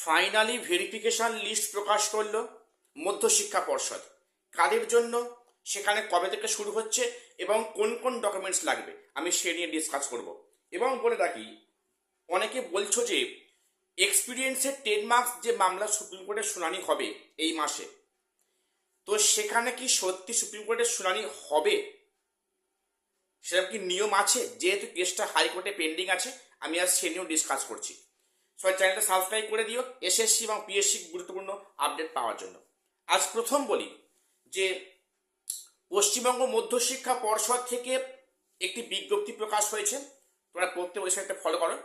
Finally verification list প্রকাশ করলো মধ্যশিক্ষা পর্ষদ। কাদের জন্য, সেখানে কবে থেকে শুরু হচ্ছে এবং কোন কোন ডকুমেন্টস লাগবে আমি সে নিয়ে ডিসকাস করব। এবং বলে রাখি, অনেকে বলছো যে এক্সপিরিয়েন্সের 10 মার্কস যে মামলা সুপ্রিম কোর্টে শুনানি হবে এই মাসে, তো সেখানে কি সত্যি সুপ্রিম কোর্টের শুনানি হবে? সেরকম কি নিয়ম আছে? যেহেতু কেসটা হাইকোর্টে পেন্ডিং আছে, আমি আজ সে নিয়েও ডিসকাস করছি। সবাই চ্যানেলটা সাবস্ক্রাইব করে দিও এসএসসি এবং পিএসসি গুরুত্বপূর্ণ আপডেট পাওয়ার জন্য। আজ প্রথম বলি যে পশ্চিমবঙ্গ মধ্যশিক্ষা পর্ষদ থেকে একটি বিজ্ঞপ্তি প্রকাশ হয়েছে, তোমরা প্রত্যেক ওয়েবসাইটটা ফলো করো।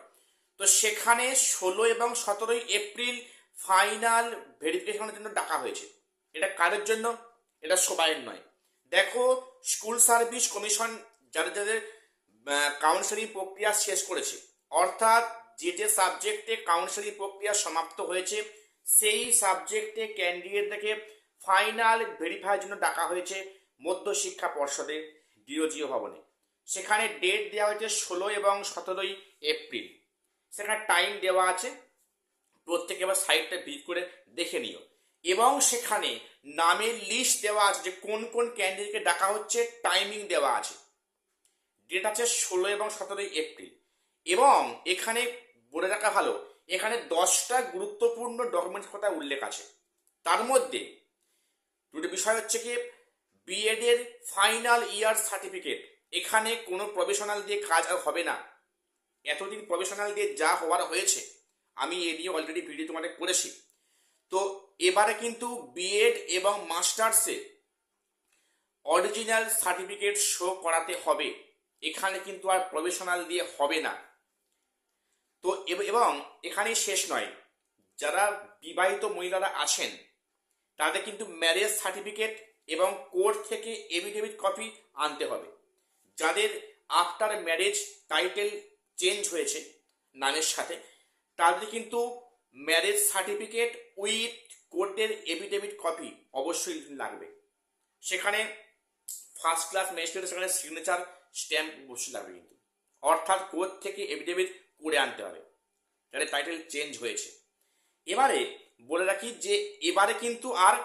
তো সেখানে 16 এবং 17 এপ্রিল ফাইনাল ভেরিফিকেশনের জন্য ডাকা হয়েছে। এটা কাদের জন্য? এটা সবাইয়ের নয়। দেখো, স্কুল সার্ভিস কমিশন যাদের যাদের কাউন্সেলিং প্রক্রিয়া শেষ করেছে, অর্থাৎ যে যে সাবজেক্টে কাউন্সেলিং প্রক্রিয়া সমাপ্ত হয়েছে সেই সাবজেক্টে ক্যান্ডিডেটদেরকে ফাইনাল ভেরিফাইয়ের জন্য ডাকা হয়েছে মধ্যশিক্ষা পর্ষদের ডিওজিও ভবনে। সেখানে ডেট দেওয়া হয়েছে 16 এবং 17 এপ্রিল। সেখানে টাইম দেওয়া আছে, প্রত্যেকে এবার সাইটটা ভিজিট করে দেখে নিও। এবং সেখানে নামের লিস্ট দেওয়া আছে যে কোন কোন ক্যান্ডিডেটকে ডাকা হচ্ছে, টাইমিং দেওয়া আছে। ডেট আছে 16 এবং 17 এপ্রিল। এবং এখানে বলে রাখা ভালো, এখানে 10টা গুরুত্বপূর্ণ ডকুমেন্টস কথা উল্লেখ আছে। তার মধ্যে দুটো বিষয় হচ্ছে কি, বিএড এর ফাইনাল ইয়ার সার্টিফিকেট। এখানে কোনো প্রফেশনাল দিয়ে কাজ আর হবে না। এতদিন প্রফেশনাল দিয়ে যা হওয়ার হয়েছে, আমি এ নিয়ে অলরেডি ভিডিও তোমাদের করেছি। তো এবারে কিন্তু বিএড এবং মাস্টার্সে অরিজিনাল সার্টিফিকেট শো করাতে হবে। এখানে কিন্তু আর প্রফেশনাল দিয়ে হবে না। তো এবং এখানেই শেষ নয়, যারা বিবাহিত মহিলারা আছেন তাদের কিন্তু ম্যারেজ সার্টিফিকেট এবং কোর্ট থেকে এফিডেভিট কপি আনতে হবে। যাদের আফটার ম্যারেজ টাইটেল চেঞ্জ হয়েছে নামের সাথে, তাদের কিন্তু ম্যারেজ সার্টিফিকেট উইথ কোর্টের এফিডেভিট কপি অবশ্যই লাগবে। সেখানে ফার্স্ট ক্লাস ম্যাজিস্ট্রেটের সেখানে সিগনেচার স্ট্যাম্প অবশ্যই লাগবে কিন্তু, অর্থাৎ কোর্ট থেকে এফিডেভিট করে আনতে হবে যাদের টাইটেল চেঞ্জ হয়েছে। এবারে বলে রাখি যে এবারে কিন্তু আর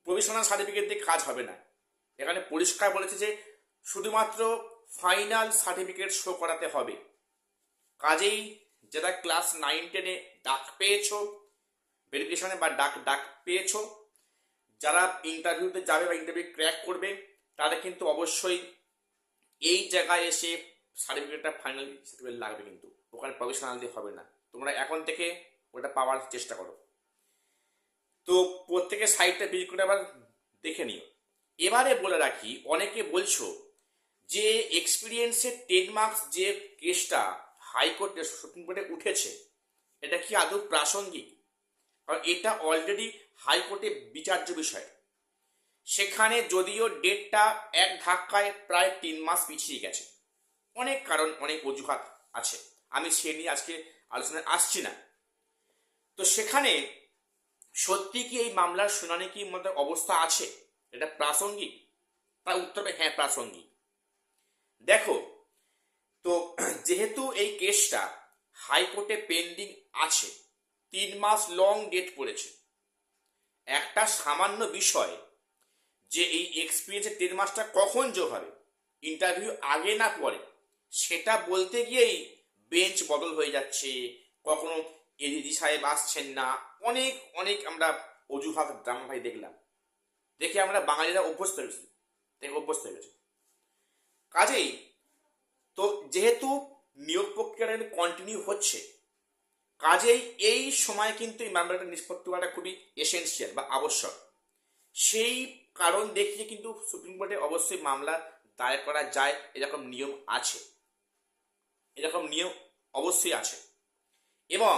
প্রভিশনাল সার্টিফিকেট দিয়ে কাজ হবে না। এখানে পরিষ্কার বলেছে যে শুধুমাত্র ফাইনাল সার্টিফিকেট শো করাতে হবে। কাজেই যারা ক্লাস 9-10-এ ডাক পেয়েছো ভেরিফিকেশনে বা ডাক পেয়েছো, যারা ইন্টারভিউতে যাবে বা ইন্টারভিউ ক্র্যাক করবে, তাদের কিন্তু অবশ্যই এই জায়গায় এসে সার্টিফিকেটটা ফাইনাল সার্টিফিকেট লাগবে কিন্তু, ওখানে প্রফেশনাল দিয়ে হবে না। তোমরা এখন থেকে ওটা পাওয়ার চেষ্টা করো। তো প্রত্যেকের সাইটটা ভিজিট করে আবার দেখে নিও। এবারে বলে রাখি, অনেকে বলছো যে এক্সপিরিয়েন্সের 10 মার্কস যে কেসটা হাইকোর্টে সুপ্রিম কোর্টে উঠেছে, এটা কি আদৌ প্রাসঙ্গিক? কারণ এটা অলরেডি হাইকোর্টে বিচার্য বিষয়। সেখানে যদিও ডেটটা এক ধাক্কায় প্রায় 3 মাস পিছিয়ে গেছে, অনেক কারণ অনেক অজুহাত আছে, আমি সে নিয়ে আজকে আলোচনায় আসছি না। তো সেখানে সত্যি কি এই মামলার শুনানি কি মধ্যে অবস্থা আছে, এটা প্রাসঙ্গিক? তার উত্তর হ্যাঁ, প্রাসঙ্গিক। দেখো, তো যেহেতু এই কেসটা হাইকোর্টে পেন্ডিং আছে, 3 মাস লং ডেট পড়েছে, একটা সামান্য বিষয় যে এই এক্সপিরিয়েন্সের 10 মাসটা কখন যোগ হবে, ইন্টারভিউ আগে না পরে, সেটা বলতে গিয়েই বেঞ্চ বদল হয়ে যাচ্ছে, কখনো এডিজি সাহেব আসছেন না, অনেক অনেক আমরা অজুহাত ড্রামা ভাই দেখলাম, দেখে আমরা বাঙালিরা অভ্যস্ত হয়ে গেছি। কাজেই তো যেহেতু নিয়োগ প্রক্রিয়াটা কন্টিনিউ হচ্ছে, কাজেই এই সময় কিন্তু এই মামলাটা নিষ্পত্তি করাটা খুবই এসেন্সিয়াল বা আবশ্যক। সেই কারণ দেখিয়ে কিন্তু সুপ্রিম কোর্টে অবশ্যই মামলা দায়ের করা যায়, এরকম নিয়ম আছে, এরকম নিয়ম অবশ্যই আছে। এবং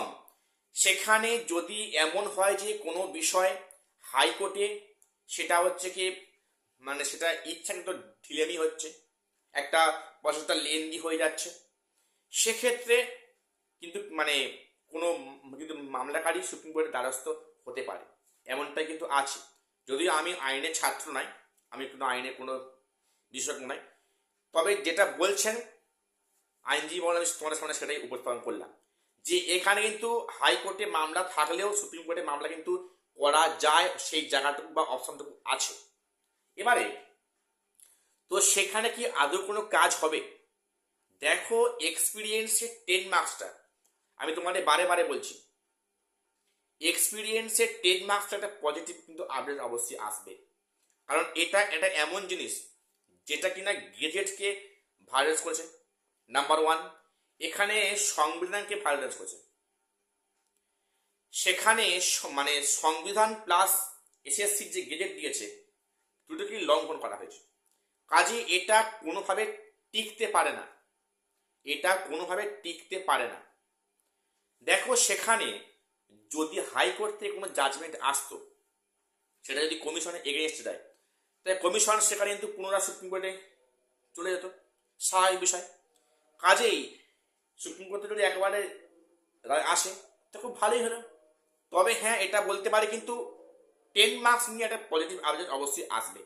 সেখানে যদি এমন হয় যে কোনো বিষয় হাইকোর্টে সেটা হচ্ছে কি মানে সেটা ইচ্ছাকৃত ঢিলেমি হচ্ছে, একটা প্রসেসটা লেন্দি হয়ে যাচ্ছে, সেক্ষেত্রে কিন্তু মানে কোনো কিন্তু মামলাকারী সুপ্রিম কোর্টের দ্বারস্থ হতে পারে, এমনটাই কিন্তু আছে। যদিও আমি আইনের ছাত্র নয়, আমি কোনো আইনের কোনো বিশেষজ্ঞ নয়, তবে যেটা বলছেন আইনজীবী বলে আমি তোমাদের সামনে সেটাই উপস্থাপন করলাম যে এখানে কিন্তু হাইকোর্টে মামলা থাকলেও সুপ্রিম কোর্টে মামলা কিন্তু করা যায়, সেই জায়গাটুকু বা অপশনটুকু আছে। এবারে তো সেখানে কি আদৌ কোনো কাজ হবে? দেখো, এক্সপিরিয়েন্সের 10 মার্কসটা, আমি তোমাদের বারে বারে বলছি, এক্সপিরিয়েন্সের 10 মার্কসটা একটা পজিটিভ কিন্তু আপডেট অবশ্যই আসবে। কারণ এটা এটা এমন জিনিস যেটা কিনা গেজেটকে ভায়োলেট করেছে, নাম্বার ওয়ান। এখানে সংবিধানকে ভায়োলেট করেছে, সেখানে মানে সংবিধান প্লাস এসএসসির যে গেজেট দিয়েছে দুটোকে লঙ্ঘন করা হয়েছে। কাজে এটা কোনোভাবে টিকতে পারে না, এটা কোনোভাবে টিকতে পারে না। দেখো, সেখানে যদি হাইকোর্ট থেকে কোনো জাজমেন্ট আসতো, সেটা যদি কমিশনে এগেনস্ট দেয়, তাই কমিশন সেখানে কিন্তু পুনরায় সুপ্রিম কোর্টে চলে যেত, স্বাভাবিক বিষয়। কাজেই সুপ্রিম কোর্টে যদি একেবারে রায় আসে তো খুব ভালোই হলো। তবে হ্যাঁ, এটা বলতে পারি কিন্তু 10 মার্কস নিয়ে একটা পজিটিভ আপডেট অবশ্যই আসবে,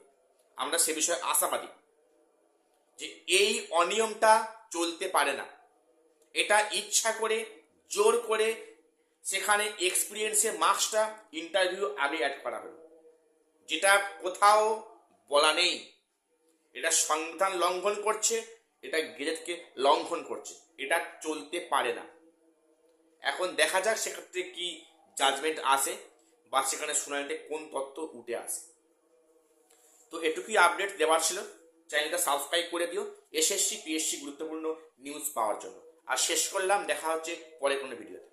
আমরা সে বিষয়ে আশাবাদী যে এই অনিয়মটা চলতে পারে না। এটা ইচ্ছা করে জোর করে সেখানে এক্সপিরিয়েন্সের মার্কসটা ইন্টারভিউ আগে অ্যাড করা হলো, যেটা কোথাও বলা নেই। এটা সংবিধান লঙ্ঘন করছে, এটা গেজেটকে লঙ্ঘন করছে, এটা চলতে পারে না। এখন দেখা যাক সেক্ষেত্রে কি জাজমেন্ট আসে বা সেখানে শুনানিতে কোন তথ্য উঠে আসে। তো এটুকুই আপডেট দেওয়ার ছিল। চ্যানেলটা সাবস্ক্রাইব করে দিও এসএসসি পিএসসি গুরুত্বপূর্ণ নিউজ পাওয়ার জন্য। আর শেষ করলাম, দেখা হচ্ছে পরে কোনো ভিডিওতে।